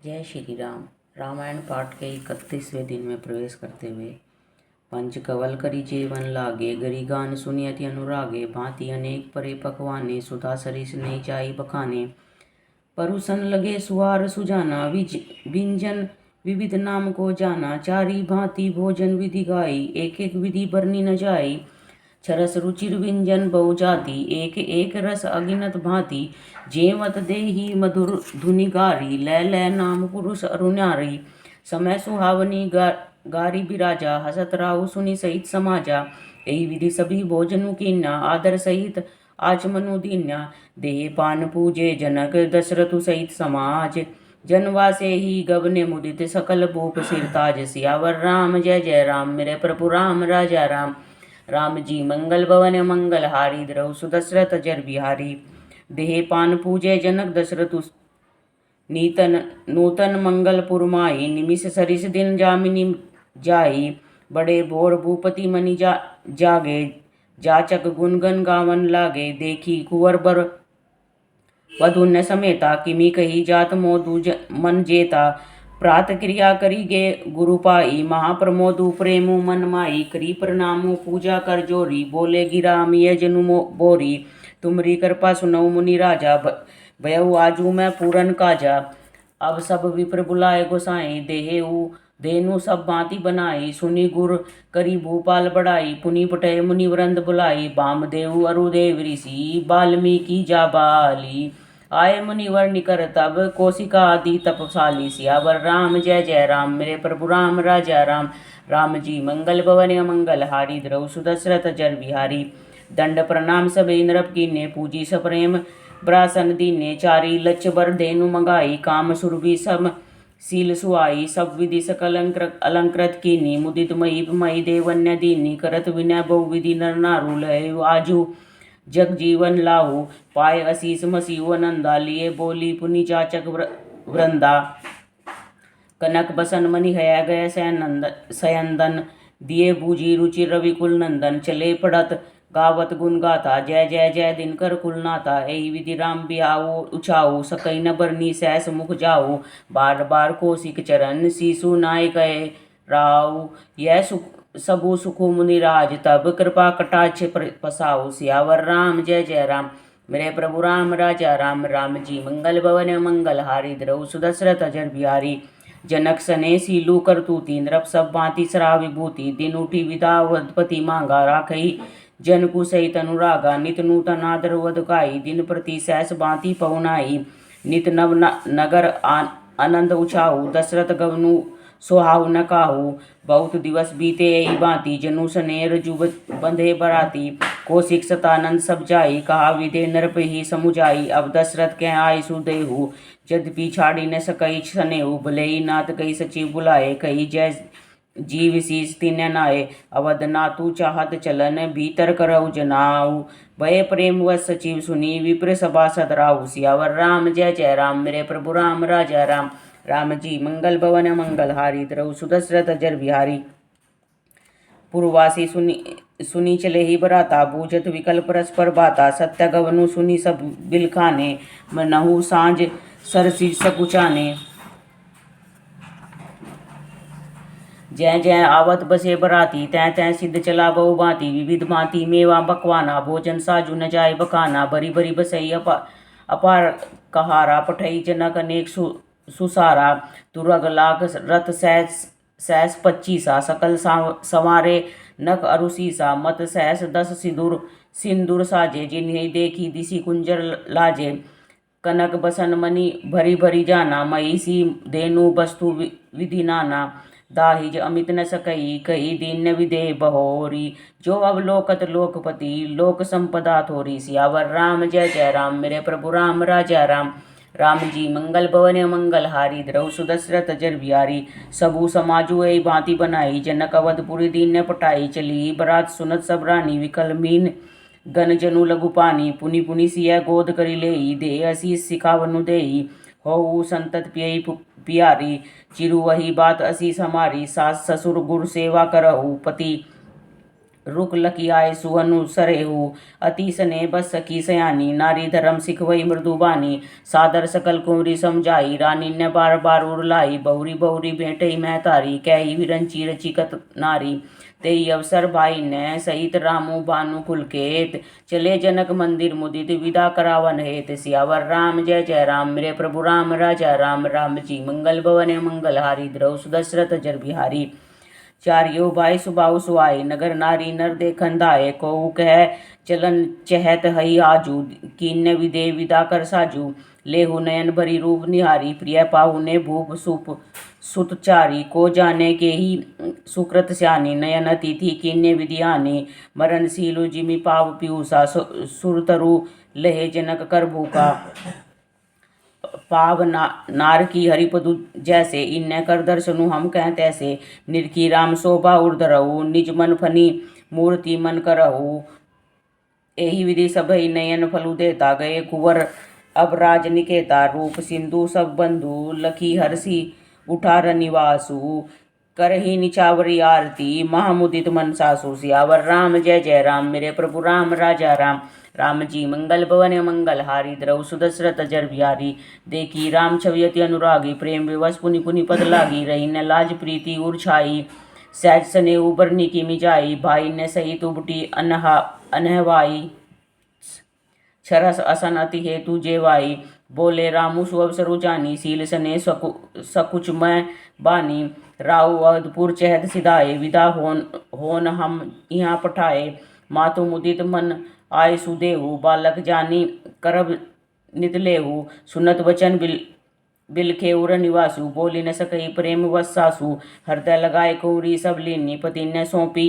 जय श्री राम। रामायण पाठ के 31वें दिन में प्रवेश करते हुए पंच कवल करी जेवन लागे, गरी गान सुनियति अनुरागे, भांति अनेक परे पकवाने, सुधा सरिस नहीं जाई बखाने। परुसन लगे सुवार सुजाना, विंजन विविध नाम को जाना, चारी भांति भोजन विधि गाई, एक एक विधि बरनी न जाई। छरस रुचिर व्यंजन बहु जाति, एक एक रस अगिनत भांति, जेवत देही मधुर धुनि गारी, लय लय नाम पुरुष अरुणारी। समय सुहावनी गारी बिराजा, हसत राहु सुनि सहित समाजा, यही विधि सभी भोजनु कीन्या, आदर सहित आचमनु दीन्या। देह पान पूजे जनक दशरथु सहित समाज, जनवासे ही गबने मुदित सकल भूप सिरताज। सियावर राम जय जय राम, मेरे प्रभु राम राजा राम। राम जी मंगल भवन मंगल हारी, द्रहु सुदशरथ जर बिहारी। देह पान पूजे जनक दशरथु नीतन नूतन मंगल पुरमाई, निमिष सरिस दिन जामिनी जाई, बड़े भोर भूपति मनि जागे, जाचक गुनगन गावन लागे। देखी कुंवर बर वधुन्य समेता, किमी कही जात मोदु मन जेता। प्रात क्रिया करी गे गुरु पाई, महाप्रमोदु प्रेमु मन माई। करी प्रणामु पूजा कर जोरी, बोले गिरा मिय जनु बोरी। तुमरी कृपा सुनऊ मुनि राजा, भयउ आजू मैं पूरन काजा। अब सब विप्र बुलाए गोसाई, देनु सब भांति बनाई। सुनि गुर करी भूपाल बढ़ाई, पुनि पटय मुनि वृंद बुलाई। बामदेव अरुदेव ऋषि, वाल्मीकि जाबाली, आए मुनिवर निकर तब, कौशिका आदि तपशाली। सियावर राम जय जय राम, मेरे प्रभु राम राजा राम। राम जी मंगल भवन मंगल हारी, द्रहु सुदशरथ जर बिहारी। दंड प्रणाम सब इंद्रप कीने, पूजी सप्रेम ब्रासन दीने। चारी लक्ष बर धेनु मंगाई, काम सुरभि सम सील सुआई। सब विधि सकल अलंकृत कीनी, मुदित मई देवन्य दीनी। करत विनय बहु विधि नर नारु, लय आजू जग जीवन लाहू। पाए असीस मसीहु नंदा, लिए बोली पुनि जाचक वृंदा। कनक बसन मणि हया गय सयंदन, दिए बूझी रुचि रविकुल नंदन। चले पढ़त गावत गुण गाथा, जय जय जय दिनकर कुलनाथा। यही विधि राम बिहाऊ उछाऊ, सकई न बरनी सहस मुख जाऊ। बार बार कौशिक चरण, सीसु नाय गए राऊ। यह सबु सुखु मुनिराज, तब कृपा कटाक्ष पसाऊ। सियावर राम जय जय राम, मेरे प्रभु राम राजा राम। राम जी मंगल भवन मंगल हारी, द्रहु सुदशरथ जर बिहारी। जनक सने सीलू करतूती, नृप सब भांति सरा विभूति। दिन उठी विदा वधपति मांगा, राखई जन कु सहित अनुरागा। नित नूतन आदर वधकाई, दिन प्रति सहस भांति पवनाई। नित नव नगर आनंद उछाऊ, दशरथ गवनु सोहाऊ न काहू। बहुत दिवस बीते यही भांति, जनु सने रजु बंधे बराती। कौशिक सतानंद सब जाई, कहा विदे नृप ही समुझाई। अब दशरथ के आय सुदेहु, यद्यपि छाड़ी न सकई सनेहु। भले ही नाथ कही सचिव बुलाए, कही जय जी विशीष तिन्य नाये। अवध नातु चाहत चलन, भीतर करऊ जनाऊ। भय प्रेम व सचिव सुनी, विप्र सभा सदराऊ। सियावर राम जय जय राम, मेरे प्रभु राम राजा राम। राम जी मंगल भवन मंगल हारी, द्रहु सुदशरथ जर बिहारी। पूर्ववासी सुनी चले ही बराता, बूझत विकल परस्पर बाता। सत्य गवनु सुनी सब बिलखाने, मनहु सांझ सरसी सकुचाने। जय जय आवत बसे बराती, तै तै सिद्ध चला बहु भांति। विविध भांति मेवा बकवाना, भोजन साजु न जाय बखाना। बरी बरी बसई अपार कहारा, पठई जनक अनेक सुसारा। तुरग लाख रथ सहस 25, सकल संवारे नक अरुसीसा। मत सहस 10 सिंदूर साजे, जिन्हें देखी दिसी कुंजर लाजे। कनक बसन मणि भरी भरी जाना, महिषी धेनु वस्तु विधि नाना। दाहिज अमित न सकई, कही दीन्य विदे बहोरी। जो अवलोकत लोकपति, लोक संपदा थोरी। सियावर राम जय जय राम, मेरे प्रभु राम राजा राम। राम जी मंगल भवन मंगल हारी, द्रहु सुदशरथ जर बिहारी। सबु समाजु यही भांति बनाई, जनक अवधपुरी दीन्य पटाई। चली बरात सुनत सब रानी, विकल मीन गन जनु लघु पानी। पुनि पुनि सिय गोद करी लेई, दे असीस सिखावनु देई। हो संतत पियई पियारी, चिरु वही बात असीस हमारी। सास ससुर गुरु सेवा करहु, पति रुक लकियाए सुहनु सरेहु अति स्नेह बस सखी सयानी नारी धर्म सिखवई मृदुबानी सादर सकल कुंवरी समझाई रानी ने बार बार उड़लाई बहुरी बहुरी भेंटई महतारी कही विरंची रचिकत नारी तेई अवसर भाई ने सहित रामू भानु कुलकेत चले जनक मंदिर मुदित विदा करावन हेत सियावर राम जय जय राम मेरे प्रभु राम राजा राम राम जी मंगल भवन मंगल हारी द्रौ सुदशरथ जर बिहारी चारियो भाई सुबाऊ सुआई नगर नारी नर देखन धाये को कह चलन चहत हई आजू कीन्य विदे विदा कर साजू लेहु नयन भरी रूप निहारी प्रिय पाहु ने भूप सुप सुतचारी को जाने के ही सुकृत स्यानी नयन अतिथि कीन्य विधियानी मरणशीलु जिमि पाव पीयूषा सुरतरु लहे जनक कर भूखा पाव नार की हरिपदु जैसे इन्ने कर दर्शनु हम कह तैसे निरखी राम शोभा उर्धरहु निज मन फनी मूर्ति मन करहु एही विधि सभई नयन फलु देता गए कुंवर अब राज निकेता रूप सिंधु सब बंधु लखी हरसी उठा रनिवासु करही निचावरी आरती महामुदित मन सासु सियावर राम जय जय राम मेरे प्रभु राम राजा राम राम जी मंगल भवन मंगल हारी द्रौ सुदशरथ जर बिहारी देखी राम छवियति अनुरागी प्रेम विवश पुनि पुनि पद लागी रही न लाज प्रीति उर्छाई सहज सने उबरनी की मिजाई भाई ने सहित उबटी अनहवाई छरस असन अति हेतु जेवाई बोले रामु सुअवसरु जानी सील सने सकुच मैं बानी राउ अवधपुर चहत सिधाए विदा होन हम यहाँ पठाए मातु मुदित मन आय सुदेहु बालक जानी करब नितलेहु सुनत वचन बिलखे उर निवासु बोली न सकई प्रेम वस सासु हृदय लगाए कुंवरी सब लीनी पति ने सौंपी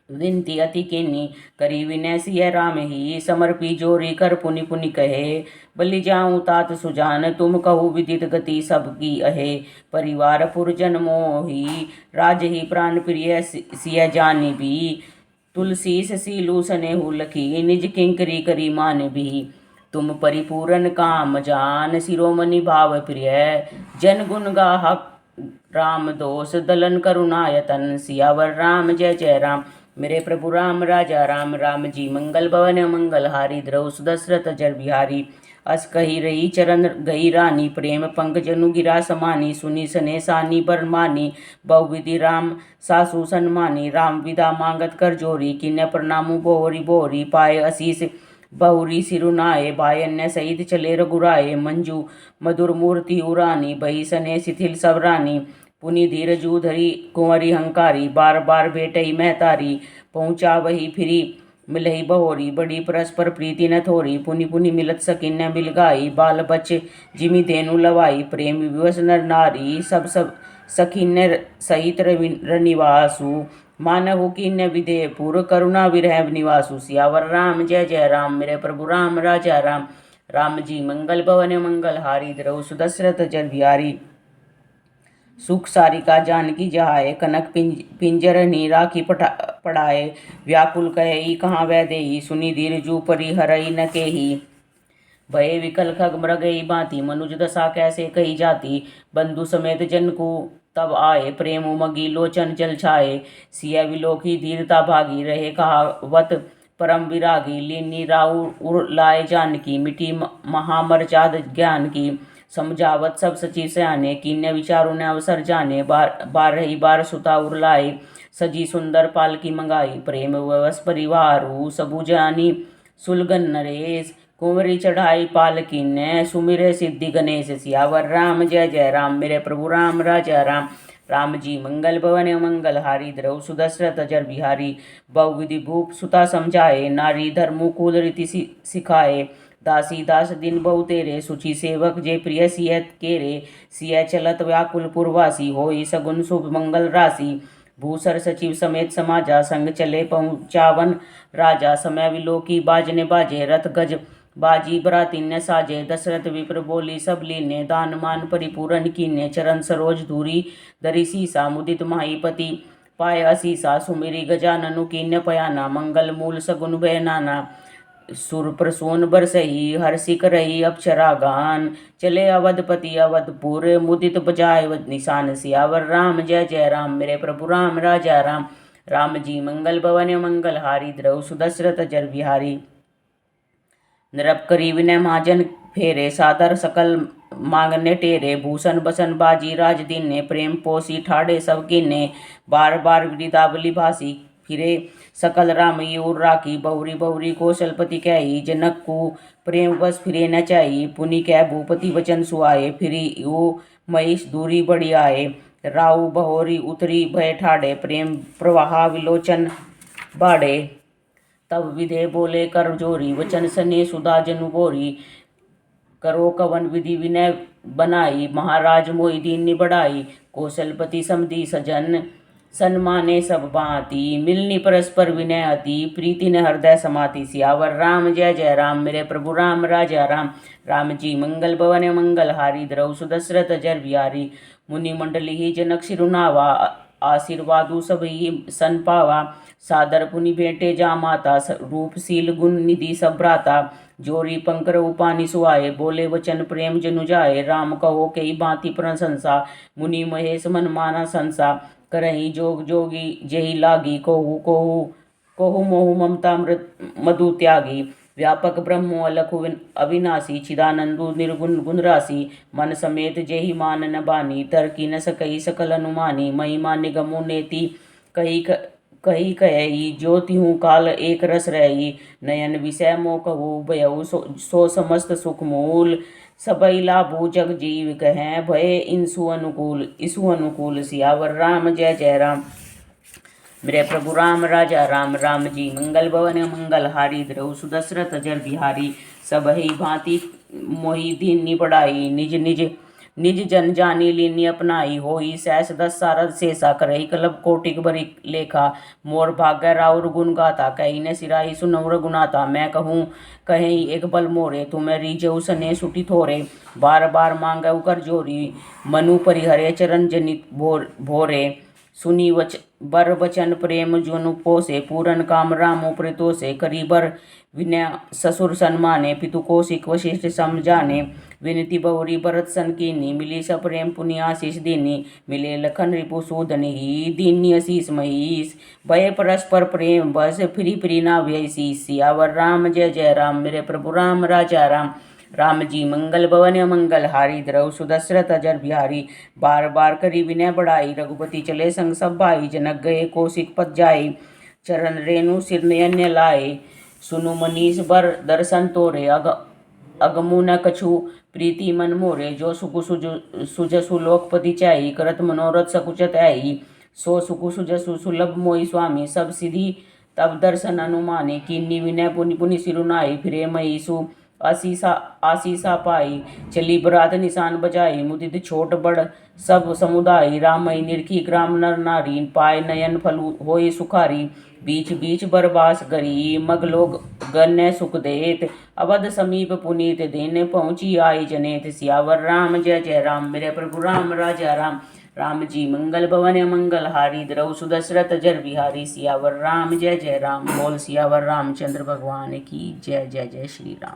विनती अति केनी करी विनय सिय राम ही समर्पी जोरी कर पुनि पुनि कहे बलि जाऊं तात सुजान तुम कहु विदित गति सबकी अहे परिवार पुरजन मोही राज ही प्राण प्रिय सिय जानी भी तुलसीस सीलू सनेहु लखी निज किंकरी करी मान भी तुम परिपूरन काम जान शिरोमणि भाव प्रिय जन गुण गाह राम दोष दलन करुणायतन सियावर राम जय जय राम मेरे प्रभु राम राजा राम राम जी मंगल भवन मंगल हारी द्रौ सुदशरथ जर बिहारी अस कही रही चरण गई रानी प्रेम पंक जनु गिरा समानी सुनी सने सानी बरमानी बहुविधि राम सासु सन्मानी राम विदा मांगत कर जोरी किन्ने प्रणामु बोहरी बोहरी पाए असीस बहुरी सिरुनाए बायन्य सहित चले रघुराए मंजू मधुर मूर्ति उरानी बही सने शिथिल सबरानी पुनि धीरजू धरी कुंवरी हंकारी बार बार भेटई महतारी पहुँचा वही फिरी मिलही बहोरी बड़ी परस्पर प्रीति न थोरी पुनि पुनि मिलत सकिन्य मिल गाई बाल बच जिमि धेनु लवाई प्रेम विवश नर नारी सब सखिन्य सहित रनिवासु मानहु किन्य विधेय पूर्व करुणा विरह निवासु सियावर राम जय जय राम मेरे प्रभु राम राजा राम राम जी मंगल भवन मंगल हारी द्रौ सुदशरथ जर बिहारी सुख सारिका जानकी जहाए कनक पिंजर नी राखी पढ़ाए व्याकुल कहे कहाँ वह देही सुनी धीरजू परी हरई न केही भय विकल खग मृगई बाती मनुज दशा कैसे कही जाती बंधु समेत जन को तब आए प्रेम उमगी लोचन जल छाए सिया विलोकी धीरता भागी रहे कहावत परम विरागी लीनी राउ उर लाए जानकी मिठी महामरचाद ज्ञान की समझावत सब सची सयाने कीन्य विचारों ने अवसर जाने बार रही बार सुता उरलाई सजी सुंदर पालकी मंगाई प्रेम ववस परिवारू सबु जानी सुलगन नरेश कुंवरी चढ़ाई पालकी ने सुमिरे सिद्धि गणेश सियावर राम जय जय राम मेरे प्रभु राम राजा राम राम जी मंगल भवन मंगल हारी द्रौ सुदशरथ जर बिहारी बहुविधि भूप सुता समझाए नारी धर्मु कुल रीति सिखाए दासी दास दिन बहु तेरे सुचि सेवक जे प्रिय सिय केरे सिय चलत व्याकुल पुरवासी होई सगुन शुभ मंगल राशि भूसर सचिव समेत समाजा संग चले पहुँचावन राजा समय विलोकी बाजने बाजे रथ गज बाजी बरातिन्य साजे दशरथ विप्र बोली सब लीने दान मान परिपूरन कीन्य चरण सरोज धूरी धरी सीसा मुदित माहीपति पाय असीसा सुमिरी गजाननु कीन्य पयाना मंगल मूल सगुन भय नाना सुर प्रसून बरसही हर्षिक रही अप्सरा गान चले अवधपति अवधपुर मुदित बजाय निशान सियावर राम जय जय राम मेरे प्रभु राम राजा राम राम जी मंगल भवन मंगल हारी द्रव सुदशरथ जर बिहारी। नरप करी विनय महाजन फेरे सादर सकल मांगने टेरे। भूषण बसन बाजी राज दीने प्रेम पोसी ठाड़े सब कीने। बार बार वृदावली भासी फिरे सकल राम यूर राखी। बहुरी बहुरी कौशलपति कही जनक को प्रेम बस फिरे न चाहिए। पुनि कह भूपति वचन सुआए फिरी यू महिष दूरी बढ़ी आए। राहु बहोरी उतरी भय ठाड़े प्रेम प्रवाह विलोचन बाड़े। तब विधे बोले कर जोरी वचन सने सुधा जनु बोरी। करो कवन विधि विनय बनाई महाराज मोहि दीन बढ़ाई। कौशलपति समधी सजन सन्माने सब भांति। मिलनी परस्पर विनय अति प्रीति ने हृदय समाति। सियावर राम जय जय राम मेरे प्रभु राम राजा राम। राम जी मंगल भवन मंगल हारी द्रव सुदशरथ जर बिहारी। मुनि मंडली ही जनक सिरुनावा आशीर्वादु सब ही सन पावा। सादर पुनि भेंटे जा माता रूपशील गुण निधि सब भ्राता। जोरी पंकर उपानि सुआए बोले वचन प्रेम जनु जाए। राम कहो कई भांति प्रशंसा मुनि महेश मन माना संसा। करही जोग जोगी जेहि लागी कोहु कोहु कोहु मोहु ममता मधु त्यागी। व्यापक ब्रह्मो अलख अविनाशी चिदानंदु निर्गुण गुण राशि। मन समेत जेहि मान न बानी तरकी न सकई सकल अनुमानी। महिमा निगमो नेति कही कही ज्योति हूँ काल एक रस रही। नयन विषय मो कहू भयउ सो समस्त सुख मूल। सबई लाभू जग जीव कहें भय इंसु अनुकूल। सियावर राम जय जय राम मेरे प्रभु राम राजा राम। राम जी मंगल भवन मंगल हारी द्रव सुदशरथ जर बिहारी। सब ही भांति मोहि दीनी बढ़ाई निज जन जानी लीनी अपनाई। होई सैस 10 सारद शेषा करही कलब कोटिक बरी लेखा। मोर भाग्य राउर गुण गाता कही न सिराही सुनवर गुनाता। मैं कहूँ कहीं एक बल मोरे तुम्हें रीजऊ सने सुटी थोरे। बार बार मांगऊ कर जोरी मनु परिहरे चरण जनित भोरे। सुनी बर बचन प्रेम जुनु पोसे पूरन काम रामो प्रितोषे। करी बर विनय ससुर सन्माने पितु कौशिक वशिष्ठ समझाने। विनती बहुरी भरत सन कीनी मिली सब प्रेम पुनि आशीष दीनी। मिले लखन रिपु सूदन ही दीनी अशीष महीश। भय परस्पर प्रेम बस फिरी फिरी ना व्यय शीश। सियावर राम जय जय राम मेरे प्रभु राम राजा राम। राम जी मंगल भवन मंगल हारी द्रव सुदशरथ जर बिहारी। बार बार करी विनय बढ़ाई रघुपति चले संग सब भाई। जनक गए कौशिक पद जाई चरण रेणु सिर नयन्य लाए। सुनु मनीष बर दर्शन तोरे अगमु न कछु प्रीति मन मोरे। जो सुकु सुजसु लोकपति चाही करत मनोरथ सकुचत आई। सो सुकु सुजसु सुलभ मोहि स्वामी सब सिद्धि तब दर्शन अनुमानी। कीन्नी विनय पुनि पुनि सिरुनाई फिरे महिषु आशीषा पाई। चली बरात निशान बजाई मुदित छोट बड़ सब समुदाय। रामई निरखी ग्राम नर नारी पाए नयन फलु होय सुखारी। बीच बीच बरबास गरी मग लोग गन्य सुख देत। अवध समीप पुनीत दिन पहुँची आई जनेत। सियावर राम जय जय राम मेरे प्रभु राम राजा राम। राम जी मंगल भवन मंगल हारी द्रव सुदशरथ जर बिहारी। सियावर राम जय जय राम बोल सियावर रामचंद्र भगवान की जय। जय जय श्री राम।